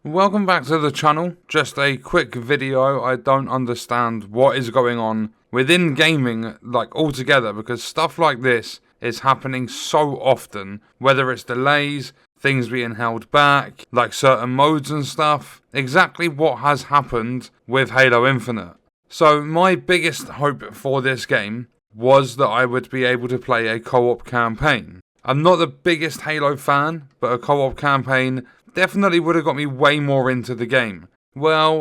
Welcome back to the channel. Just a quick video. I don't understand what is going on within gaming like altogether, because stuff like this is happening so often, whether it's delays, things being held back, like certain modes and stuff. Exactly what has happened with Halo Infinite. So my biggest hope for this game was that I would be able to play a co-op campaign. I'm not the biggest Halo fan, but a co-op campaign definitely would have got me way more into the game. Well,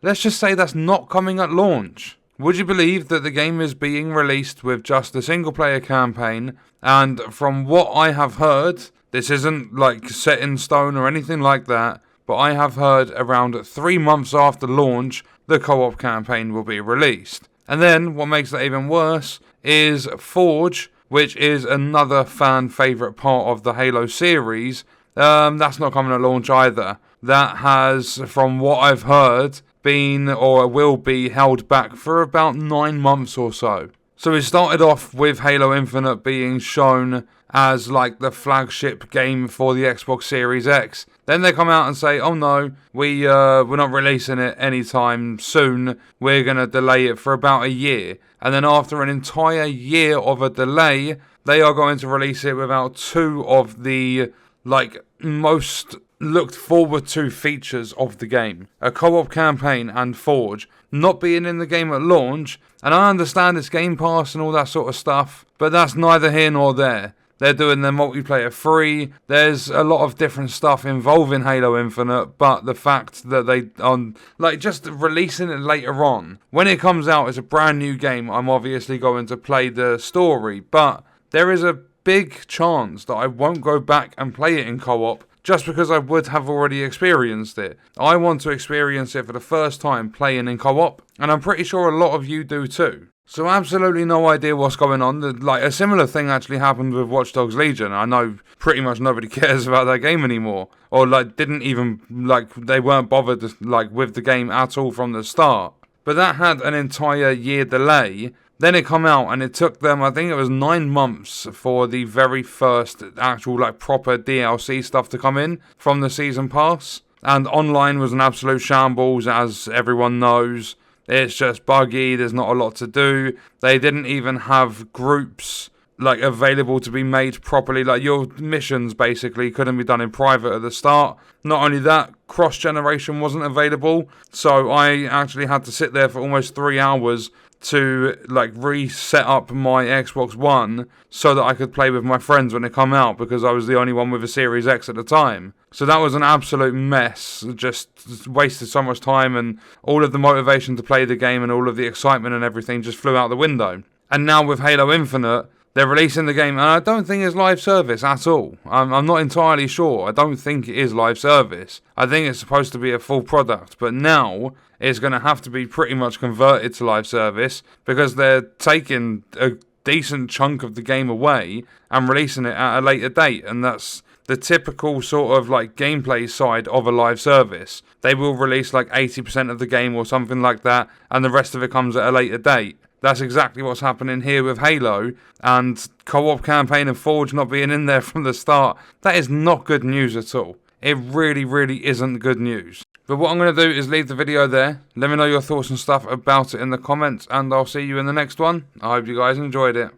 let's just say that's not coming at launch. Would you believe that the game is being released with just a single player campaign? And from what I have heard, this isn't like set in stone or anything like that, but I have heard around 3 months after launch, the co-op campaign will be released. And then what makes that even worse is Forge, which is another fan favourite part of the Halo series. That's not coming at launch either. That has, from what I've heard, been or will be held back for about 9 months or so. So it started off with Halo Infinite being shown as like the flagship game for the Xbox Series X. Then they come out and say, oh no, we're not releasing it anytime soon. We're going to delay it for about a year. And then after an entire year of a delay, they are going to release it without two of the most looked forward to features of the game. A co-op campaign and Forge not being in the game at launch. And I understand it's Game Pass and all that sort of stuff, but that's neither here nor there. They're doing their multiplayer free. There's a lot of different stuff involving Halo Infinite, but the fact that they just releasing it later on, when it comes out as a brand new game, I'm obviously going to play the story, but there is a big chance that I won't go back and play it in co-op just because I would have already experienced it. I want to experience it for the first time playing in co-op, and I'm pretty sure a lot of you do too. So absolutely no idea what's going on. Like a similar thing actually happened with Watch Dogs Legion. I know pretty much nobody cares about that game anymore, or didn't even they weren't bothered with the game at all from the start. But that had an entire year delay. Then it come out and it took them, I think it was 9 months for the very first actual proper DLC stuff to come in from the season pass. And online was an absolute shambles, as everyone knows. It's just buggy, there's not a lot to do. They didn't even have groups available to be made properly. Your missions basically couldn't be done in private at the start. Not only that, cross-generation wasn't available. So I actually had to sit there for almost 3 hours to reset up my Xbox One so that I could play with my friends when it come out, because I was the only one with a Series X at the time. So that was an absolute mess. Just wasted so much time, and all of the motivation to play the game and all of the excitement and everything just flew out the window. And now with Halo Infinite, they're releasing the game, and I don't think it's live service at all. I'm not entirely sure. I don't think it is live service. I think it's supposed to be a full product, but now it's going to have to be pretty much converted to live service, because they're taking a decent chunk of the game away and releasing it at a later date, and that's the typical sort of gameplay side of a live service. They will release 80% of the game or something like that, and the rest of it comes at a later date. That's exactly what's happening here with Halo, and co-op campaign and Forge not being in there from the start. That is not good news at all. It really, really isn't good news. But what I'm going to do is leave the video there. Let me know your thoughts and stuff about it in the comments, and I'll see you in the next one. I hope you guys enjoyed it.